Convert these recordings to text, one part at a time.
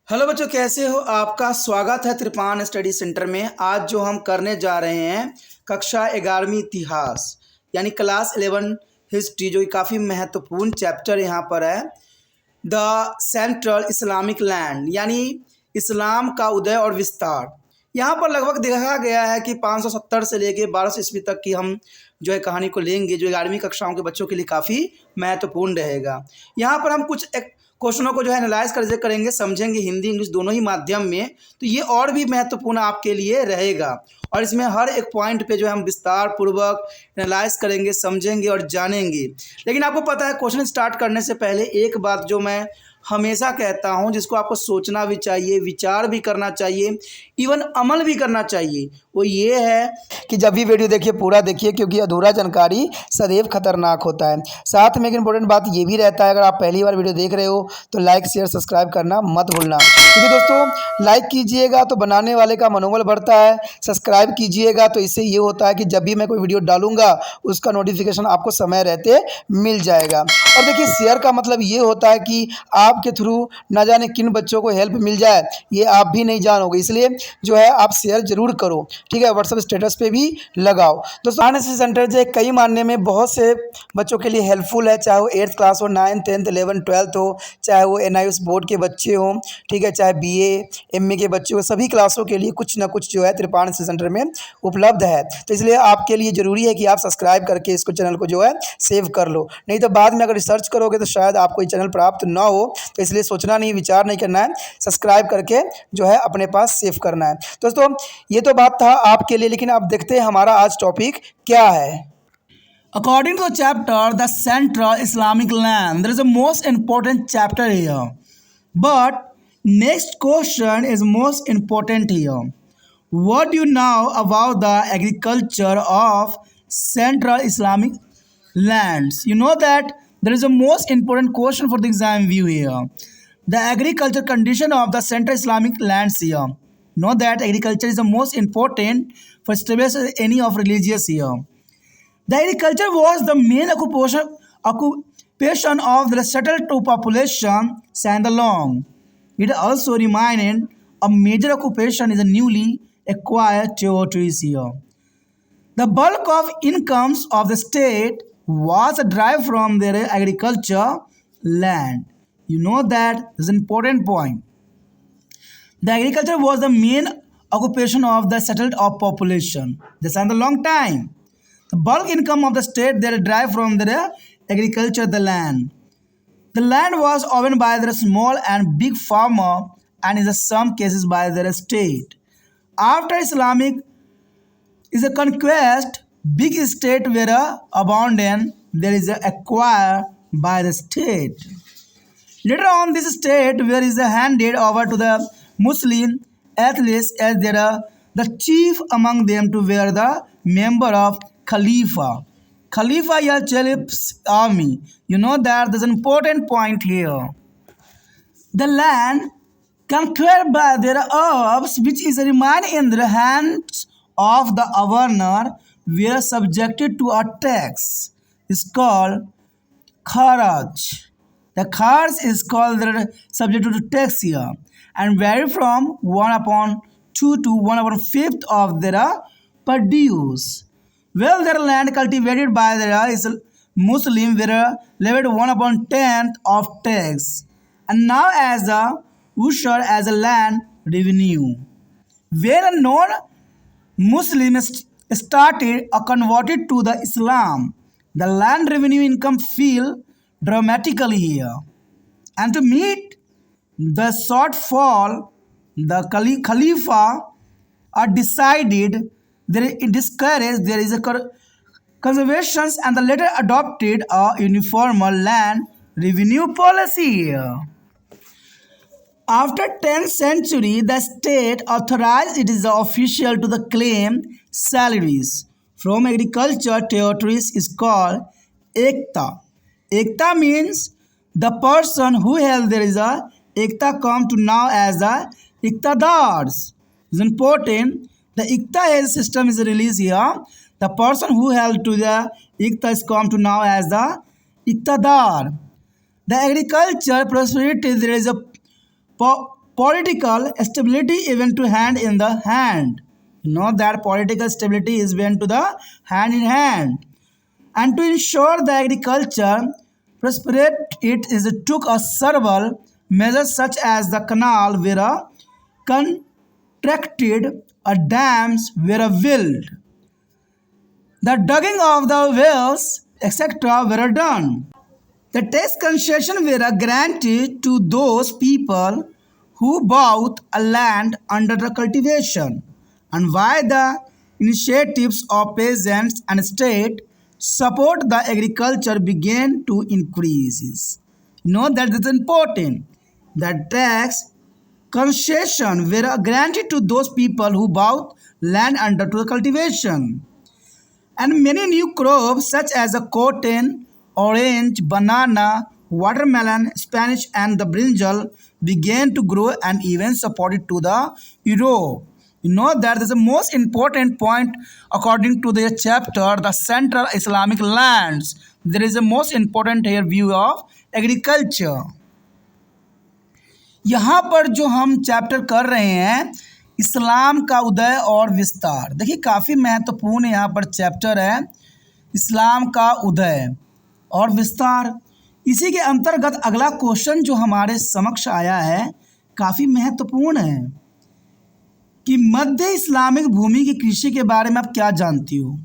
Hello बच्चों, कैसे हो? आपका स्वागत है त्रिपान स्टडी सेंटर में। आज जो हम करने जा रहे हैं कक्षा 11वीं इतिहास यानी क्लास 11 हिस्ट्री, जो काफ़ी महत्वपूर्ण चैप्टर यहाँ पर है। द सेंट्रल इस्लामिक लैंड यानी इस्लाम का उदय और विस्तार। यहाँ पर लगभग देखा गया है कि 570 से लेके 1200 ईस्वी तक की हम जो है कहानी को लेंगे, जो 11वीं कक्षाओं के बच्चों के लिए काफ़ी महत्वपूर्ण रहेगा। यहाँ पर हम कुछ क्वेश्चनों को जो है एनालाइज कर करेंगे, समझेंगे हिंदी इंग्लिश दोनों ही माध्यम में, तो ये और भी महत्वपूर्ण आपके लिए रहेगा। और इसमें हर एक पॉइंट पे जो है हम विस्तार पूर्वक एनालाइज करेंगे, समझेंगे और जानेंगे। लेकिन आपको पता है, क्वेश्चन स्टार्ट करने से पहले एक बात जो मैं हमेशा कहता हूं, जिसको आपको सोचना भी चाहिए, विचार भी करना चाहिए, इवन अमल भी करना चाहिए, वो ये है कि जब भी वीडियो देखिए पूरा देखिए, क्योंकि अधूरा जानकारी सदैव खतरनाक होता है। साथ में एक इंपॉर्टेंट बात ये भी रहता है, अगर आप पहली बार वीडियो देख रहे हो तो लाइक शेयर सब्सक्राइब करना मत भूलना, क्योंकि दोस्तों लाइक कीजिएगा तो बनाने वाले का मनोबल बढ़ता है, सब्सक्राइब कीजिएगा तो इससे ये होता है कि जब भी मैं कोई वीडियो डालूंगा उसका नोटिफिकेशन आपको समय रहते मिल जाएगा। और देखिए, शेयर का मतलब ये होता है कि आपके थ्रू ना जाने किन बच्चों को हेल्प मिल जाए, ये आप भी नहीं जानोगे, इसलिए जो है आप शेयर जरूर करो, ठीक है। व्हाट्सएप स्टेटस पे भी लगाओ। दोस्तों एनएसएस सेंटर जो कई मानने में बहुत से बच्चों के लिए हेल्पफुल है, चाहे वो 8th क्लास हो, 9th 10th 11th 12th हो, चाहे वो एनआईएस बोर्ड के बच्चे हों, ठीक है, चाहे बीए एमए के बच्चे हो, सभी क्लासों के लिए कुछ ना कुछ जो है त्रिपान सेंटर में उपलब्ध है। तो इसलिए आपके लिए ज़रूरी है कि आप सब्सक्राइब करके इसको चैनल को जो है सेव कर लो, नहीं तो बाद में अगर रिसर्च करोगे तो शायद आपको ये चैनल प्राप्त ना हो। तो इसलिए सोचना नहीं, विचार नहीं करना है, सब्सक्राइब करके जो है अपने पास सेव करना है। दोस्तों ये तो बात था आपके लिए, लेकिन अब देखते हैं हमारा आज टॉपिक क्या है। According to the chapter, the Central Islamic Land, there is a most important chapter here. But next question is most important here. What do you know about the agriculture of Central Islamic lands? You know that there is a most important question for the exam view here. The agriculture condition of the Central Islamic lands here. Know that agriculture is the most important for establishing any of religious here. The agriculture was the main occupation of the settled population along. It also remained a major occupation in the newly acquired territories here. The bulk of incomes of the state was derived from their agriculture land. You know that is an important point. The agriculture was the main occupation of the settled population. This is a long time. The bulk income of the state they derived from their agriculture, the land. The land was owned by the small and big farmer, and in some cases by the state. After Islamic is a conquest, big state were abandoned. There is acquired by the state. Later on, this state where is handed over to the Muslim athletes as the chief among them to wear the member of Khalifa. Khalifa Caliph's army. You know that there's an important point here. The land conquered by their Arabs, which is remained in the hands of the governor, were subjected to a tax. It's called Kharaj. The Kharaj is called subject to tax here and vary from 1 upon 2 to 1 upon 5th of their produce. Well, their land cultivated by the Muslim were levied 1 upon 10th of tax, and now as a usher as a land revenue. When a non-Muslim started or converted to the Islam, the land revenue income fell dramatically here. And to meet the shortfall, the Khalifa are decided they discourage there is a conservation and the later adopted a uniform land revenue policy. After 10th century, the state authorized it is official to the claim salaries from agriculture territories is called ekta. Ekta means the person who held there is a ekta come to now as a iktadars. It's important. The ikta system is released here. The person who held to the ikta is come to now as the iktadar. The agriculture prosperity there is a political stability is went to hand in the hand. You know that political stability is went to the hand in hand. And to ensure the agriculture prospered, it is took a several measures such as the canal were contracted, a dams were built, the digging of the wells, etc. were done. The tax concession were granted to those people who bought a land under the cultivation, and by the initiatives of peasants and state, support the agriculture began to increase. You know that is important. The tax concession were granted to those people who bought land under to the cultivation, and many new crops such as the cotton, orange, banana, watermelon, Spanish, and the brinjal began to grow and even supported to the Europe. You know that is the most important point according to the chapter, the Central Islamic lands. There is a most important here view of agriculture. यहाँ पर जो हम chapter कर रहे हैं इस्लाम का उदय और विस्तार, देखिए काफ़ी महत्वपूर्ण यहाँ पर चैप्टर है इस्लाम का उदय और विस्तार। इसी के अंतर्गत अगला क्वेश्चन जो हमारे समक्ष आया है काफ़ी महत्वपूर्ण है कि मध्य इस्लामिक भूमि की कृषि के बारे में आप क्या जानती हो।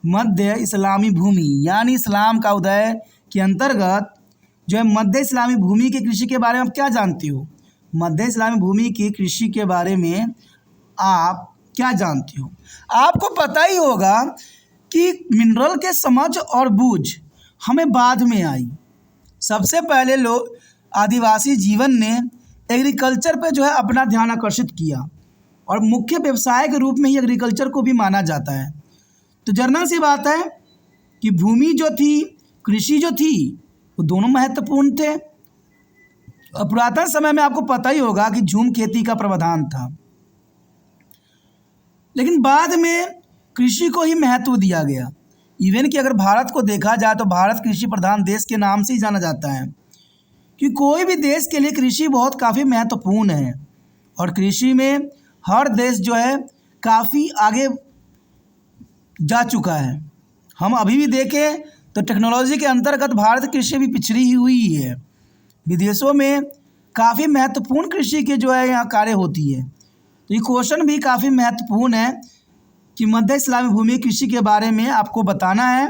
मध्य इस्लामी भूमि यानी इस्लाम का उदय के अंतर्गत जो है मध्य इस्लामी भूमि की कृषि के बारे में आप क्या जानती हो। मध्य इस्लामी भूमि की कृषि के बारे में आप क्या जानती हो। आपको पता ही होगा कि मिनरल के समझ और बूझ हमें बाद में आई। सबसे पहले लोग आदिवासी जीवन ने एग्रीकल्चर पर जो है अपना ध्यान आकर्षित किया और मुख्य व्यवसाय के रूप में ही एग्रीकल्चर को भी माना जाता है। तो जनरल सी बात है कि भूमि जो थी, कृषि जो थी, वो दोनों महत्वपूर्ण थे। और पुरातन समय में आपको पता ही होगा कि झूम खेती का प्रावधान था, लेकिन बाद में कृषि को ही महत्व दिया गया। इवन कि अगर भारत को देखा जाए तो भारत कृषि प्रधान देश के नाम से ही जाना जाता है कि कोई भी देश के लिए कृषि बहुत काफ़ी महत्वपूर्ण है और कृषि में हर देश जो है काफ़ी आगे जा चुका है। हम अभी भी देखें तो टेक्नोलॉजी के अंतर्गत भारत कृषि भी पिछड़ी ही हुई है। विदेशों में काफ़ी महत्वपूर्ण कृषि के जो है यहाँ कार्य होती है। तो ये क्वेश्चन भी काफ़ी महत्वपूर्ण है कि मध्य इस्लामी भूमि कृषि के बारे में आपको बताना है।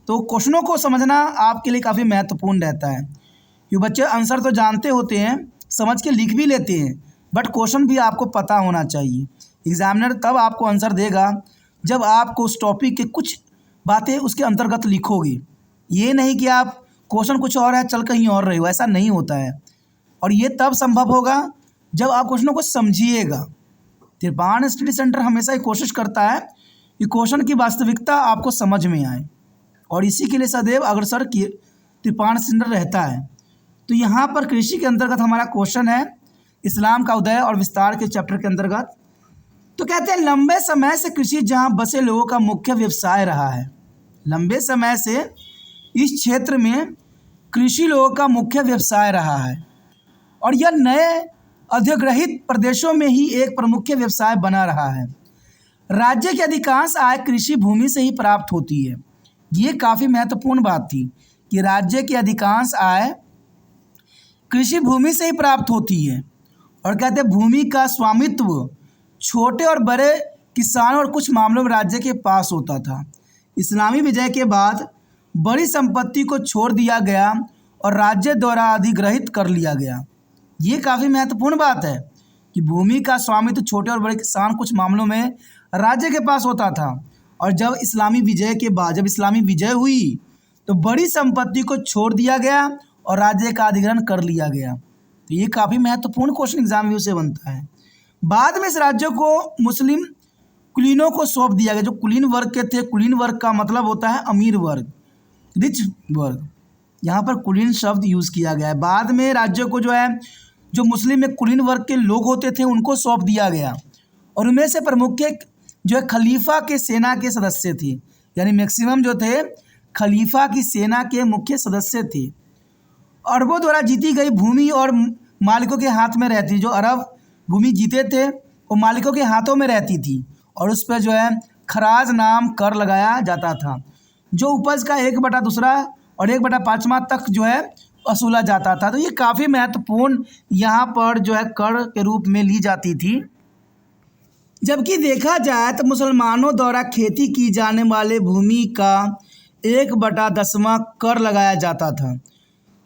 तो क्वेश्चनों को समझना आपके लिए काफ़ी महत्वपूर्ण रहता है कि बच्चे आंसर तो जानते होते हैं, समझ के लिख भी लेते हैं, बट क्वेश्चन भी आपको पता होना चाहिए। एग्जामिनर तब आपको आंसर देगा जब आपको उस टॉपिक के कुछ बातें उसके अंतर्गत लिखोगे। ये नहीं कि आप क्वेश्चन कुछ और है चल कहीं और रहे हो, ऐसा नहीं होता है। और ये तब संभव होगा जब आप क्वेश्चनों को समझिएगा। त्रिपाण स्टडी सेंटर हमेशा ही कोशिश करता है कि क्वेश्चन की वास्तविकता आपको समझ में आए और इसी के लिए सदैव अग्रसर त्रिपाण सेंटर रहता है। तो यहाँ पर कृषि के अंतर्गत हमारा क्वेश्चन है इस्लाम का उदय और विस्तार के चैप्टर के अंतर्गत। तो कहते हैं लंबे समय से कृषि जहाँ बसे लोगों का मुख्य व्यवसाय रहा है। लंबे समय से इस क्षेत्र में कृषि लोगों का मुख्य व्यवसाय रहा है और यह नए अधिग्रहित प्रदेशों में ही एक प्रमुख व्यवसाय बना रहा है। राज्य की अधिकांश आय कृषि भूमि से ही प्राप्त होती है। ये काफ़ी महत्वपूर्ण बात थी कि राज्य की अधिकांश आय कृषि भूमि से ही प्राप्त होती है। और कहते हैं भूमि का स्वामित्व छोटे और बड़े किसानों और कुछ मामलों में राज्य के पास होता था। इस्लामी विजय के बाद बड़ी संपत्ति को छोड़ दिया गया और राज्य द्वारा अधिग्रहित कर लिया गया। ये काफ़ी महत्वपूर्ण बात है कि भूमि का स्वामित्व छोटे और बड़े किसान कुछ मामलों में राज्य के पास होता था और जब इस्लामी विजय के बाद जब इस्लामी विजय हुई तो बड़ी संपत्ति को छोड़ दिया गया और राज्य का अधिग्रहण कर लिया गया। तो ये काफ़ी महत्वपूर्ण क्वेश्चन एग्जाम व्यू से बनता है। बाद में इस राज्य को मुस्लिम कुलीनों को सौंप दिया गया। जो कुलीन वर्ग के थे, कुलीन वर्ग का मतलब होता है अमीर वर्ग, रिच वर्ग, यहाँ पर कुलीन शब्द यूज़ किया गया है। बाद में राज्य को जो है जो मुस्लिम में कुलीन वर्ग के लोग होते थे उनको सौंप दिया गया और उनमें से प्रमुख जो है खलीफा के सेना के सदस्य थे, यानी मैक्सिमम जो थे खलीफा की सेना के मुख्य सदस्य थे। अरबों द्वारा जीती गई भूमि और मालिकों के हाथ में रहती, जो अरब भूमि जीते थे वो मालिकों के हाथों में रहती थी और उस पर जो है खराज नाम कर लगाया जाता था, जो उपज का 1/2 और 1/5 तक जो है वसूला जाता था। तो ये काफ़ी महत्वपूर्ण यहाँ पर जो है कर के रूप में ली जाती थी। जबकि देखा जाए तो मुसलमानों द्वारा खेती की जाने वाले भूमि का 1/10 कर लगाया जाता था।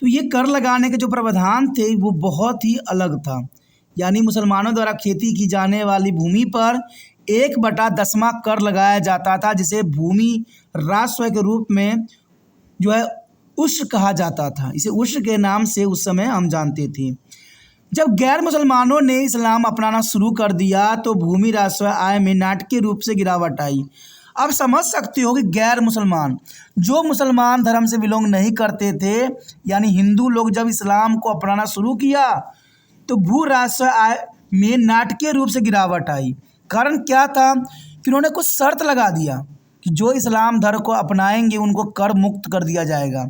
तो ये कर लगाने के जो प्रावधान थे वो बहुत ही अलग था, यानी मुसलमानों द्वारा खेती की जाने वाली भूमि पर 1/10 कर लगाया जाता था, जिसे भूमि राजस्व के रूप में जो है उश्र कहा जाता था। इसे उश्र के नाम से उस समय हम जानते थे। जब गैर मुसलमानों ने इस्लाम अपनाना शुरू कर दिया तो भूमि राजस्व आय में नाटकीय रूप से गिरावट आई। अब समझ सकते हो कि गैर मुसलमान, जो मुसलमान धर्म से बिलोंग नहीं करते थे, यानी हिंदू लोग जब इस्लाम को अपनाना शुरू किया तो भू राजस्व आय में नाटकीय रूप से गिरावट आई। कारण क्या था कि उन्होंने कुछ शर्त लगा दिया कि जो इस्लाम धर्म को अपनाएंगे उनको कर मुक्त कर दिया जाएगा।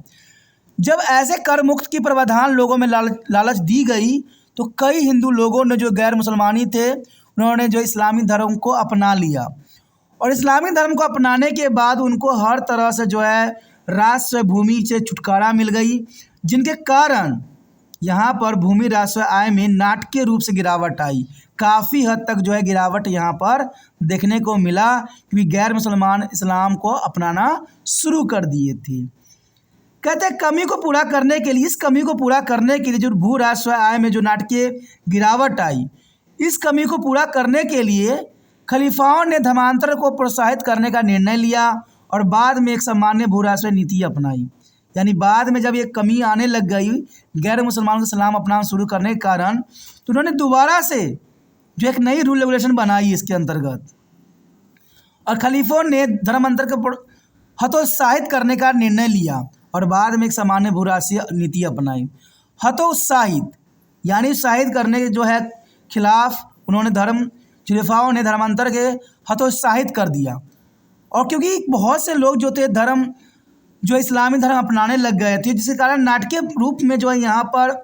जब ऐसे कर मुक्त की प्रावधान लोगों में लालच दी गई तो कई हिंदू लोगों ने, जो गैर मुसलमानी थे, उन्होंने जो इस्लामी धर्म को अपना लिया और इस्लामी धर्म को अपनाने के बाद उनको हर तरह से जो है राजस्व भूमि से छुटकारा मिल गई, जिनके कारण यहाँ पर भूमि राजस्व आय में नाटकीय रूप से गिरावट आई। काफ़ी हद तक जो है गिरावट यहाँ पर देखने को मिला क्योंकि गैर मुसलमान इस्लाम को अपनाना शुरू कर दिए थे। कहते हैं कमी को पूरा करने के लिए, इस कमी को पूरा करने के लिए जो भू राजस्व आय में जो नाटकीय गिरावट आई, इस कमी को पूरा करने के लिए खलीफाओं ने धर्मांतर को प्रोत्साहित करने का निर्णय लिया और बाद में एक सामान्य भू राजस्व नीति अपनाई। यानी बाद में जब ये कमी आने लग गई गैर मुसलमानों को इस्लाम अपनाना शुरू करने के कारण, तो उन्होंने दोबारा से जो एक नई रूल रेगुलेशन बनाई इसके अंतर्गत, और खलीफों ने धर्मांतर को हतोत्साहित करने का निर्णय लिया और बाद में एक सामान्य भू राजस्व नीति अपनाई। हतोत्साहित यानी उत्साहित करने के जो है खिलाफ उन्होंने खलीफाओं ने धर्मांतर के हतोत्साहित कर दिया। और क्योंकि बहुत से लोग जो थे जो इस्लामी धर्म अपनाने लग गए थे, जिसके कारण नाटकीय रूप में जो है यहाँ पर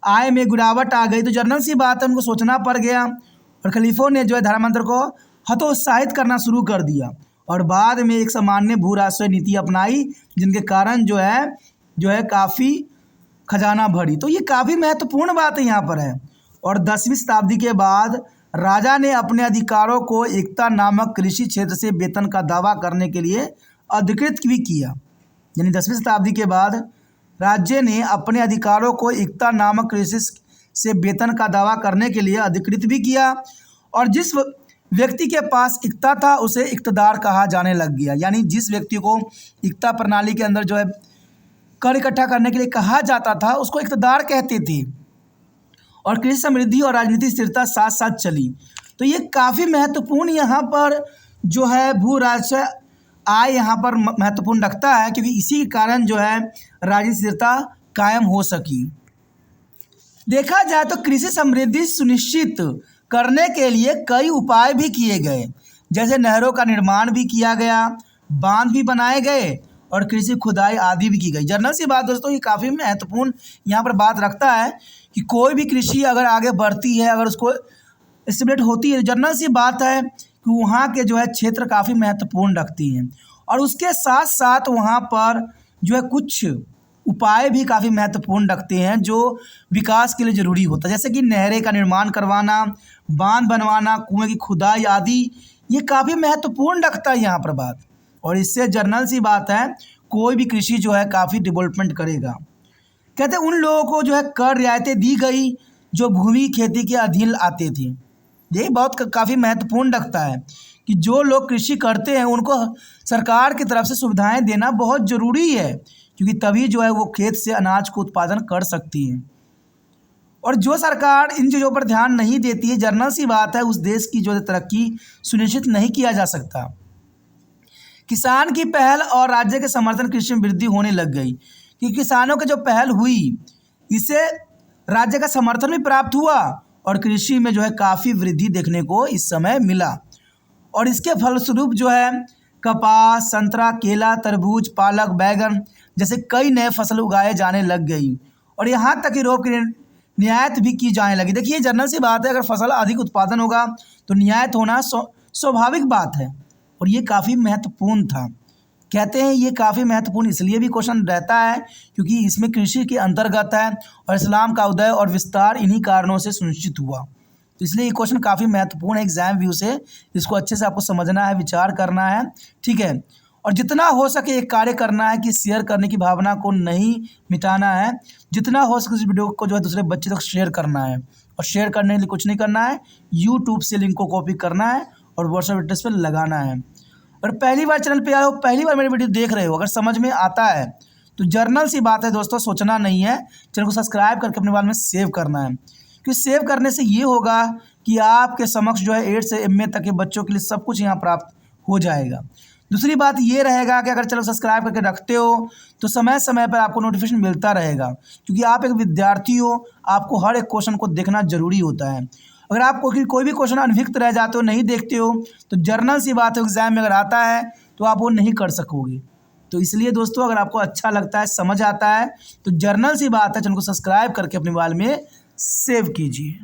आय में गिरावट आ गई, तो जनरल सी बात है उनको सोचना पड़ गया और खलीफों ने जो है धर्मांतर को हतोत्साहित करना शुरू कर दिया और बाद में एक सामान्य भू राजस्व नीति अपनाई, जिनके कारण जो है काफ़ी खजाना भरी। तो ये काफ़ी महत्वपूर्ण बात है यहाँ पर है। और 10वीं शताब्दी के बाद राजा ने अपने अधिकारों को एकता नामक कृषि क्षेत्र से वेतन का दावा करने के लिए अधिकृत भी किया। यानी 10वीं शताब्दी के बाद राज्य ने अपने अधिकारों को एकता नामक कृषि से वेतन का दावा करने के लिए अधिकृत भी किया और जिस व्यक्ति के पास एकता था उसे इक़्तिदार कहा जाने लग गया। यानी जिस व्यक्ति को एकता प्रणाली के अंदर जो है कर इकट्ठा करने के लिए कहा जाता था उसको इक़्तिदार कहते थे। और कृषि समृद्धि और राजनीतिक स्थिरता साथ साथ चली। तो ये काफ़ी महत्वपूर्ण यहाँ पर जो है भू राजस्व आय यहाँ पर महत्वपूर्ण रखता है, क्योंकि इसी के कारण जो है राजनीतिक स्थिरता कायम हो सकी। देखा जाए तो कृषि समृद्धि सुनिश्चित करने के लिए कई उपाय भी किए गए, जैसे नहरों का निर्माण भी किया गया, बांध भी बनाए गए और कृषि खुदाई आदि भी की गई। जनरल सी बात दोस्तों, ये काफ़ी महत्वपूर्ण यहाँ पर बात रखता है कि कोई भी कृषि अगर आगे बढ़ती है, अगर उसको स्टेबलेट होती है, जनरल सी बात है कि वहाँ के जो है क्षेत्र काफ़ी महत्वपूर्ण रखती हैं और उसके साथ साथ वहाँ पर जो है कुछ उपाय भी काफ़ी महत्वपूर्ण रखते हैं जो विकास के लिए ज़रूरी होता है, जैसे कि नहरें का निर्माण करवाना, बांध बनवाना, कुएं की खुदाई आदि। ये काफ़ी महत्वपूर्ण रखता है यहाँ पर बात, और इससे जनरल सी बात है कोई भी कृषि जो है काफ़ी डेवलपमेंट करेगा। कहते हैं उन लोगों को जो है कर रियायतें दी गई जो भूमि खेती के अधीन आते थे। ये बहुत काफ़ी महत्वपूर्ण रखता है कि जो लोग कृषि करते हैं उनको सरकार की तरफ से सुविधाएं देना बहुत ज़रूरी है, क्योंकि तभी जो है वो खेत से अनाज को उत्पादन कर सकती हैं। और जो सरकार इन चीज़ों पर ध्यान नहीं देती है, जनरल सी बात है उस देश की जो है तरक्की सुनिश्चित नहीं किया जा सकता। किसान की पहल और राज्य के समर्थन कृषि में वृद्धि होने लग गई, कि किसानों की जो पहल हुई इससे राज्य का समर्थन भी प्राप्त हुआ और कृषि में जो है काफ़ी वृद्धि देखने को इस समय मिला। और इसके फलस्वरूप जो है कपास, संतरा, केला, तरबूज, पालक, बैगन जैसे कई नए फसल उगाए जाने लग गई। और यहाँ तक यूरोप के निर्यात भी की जाने लगी। देखिए जनरल सी बात है, अगर फसल अधिक उत्पादन होगा तो निर्यात होना स्वाभाविक बात है, और ये काफ़ी महत्वपूर्ण था। कहते हैं ये काफ़ी महत्वपूर्ण इसलिए भी क्वेश्चन रहता है क्योंकि इसमें कृषि के अंतर्गत है और इस्लाम का उदय और विस्तार इन्हीं कारणों से सुनिश्चित हुआ। तो इसलिए ये क्वेश्चन काफ़ी महत्वपूर्ण है एग्जाम व्यू से, इसको अच्छे से आपको समझना है, विचार करना है, ठीक है। और जितना हो सके एक कार्य करना है कि शेयर करने की भावना को नहीं मिटाना है। जितना हो सके इस वीडियो को जो है दूसरे बच्चे तक शेयर करना है, और शेयर करने के लिए कुछ नहीं करना है, यूट्यूब से लिंक को कॉपी करना है और व्हाट्सएप एड्रेस पर लगाना है। और पहली बार चैनल पे आए हो, पहली बार मेरी वीडियो देख रहे हो, अगर समझ में आता है तो जर्नल सी बात है दोस्तों, सोचना नहीं है, चैनल को सब्सक्राइब करके अपने मोबाइल में सेव करना है। क्योंकि सेव करने से ये होगा कि आपके समक्ष जो है 8 से MA तक के बच्चों के लिए सब कुछ यहाँ प्राप्त हो जाएगा। दूसरी बात ये रहेगा कि अगर चैनल सब्सक्राइब करके रखते हो तो समय समय पर आपको नोटिफिकेशन मिलता रहेगा, क्योंकि आप एक विद्यार्थी हो, आपको हर एक क्वेश्चन को देखना जरूरी होता है। अगर आपको कोई भी क्वेश्चन अनभिक्त रह जाते हो, नहीं देखते हो, तो जर्नल सी बात है एग्जाम में अगर आता है तो आप वो नहीं कर सकोगे। तो इसलिए दोस्तों अगर आपको अच्छा लगता है, समझ आता है, तो जर्नल सी बात है चैनल को सब्सक्राइब करके अपने मोबाइल में सेव कीजिए।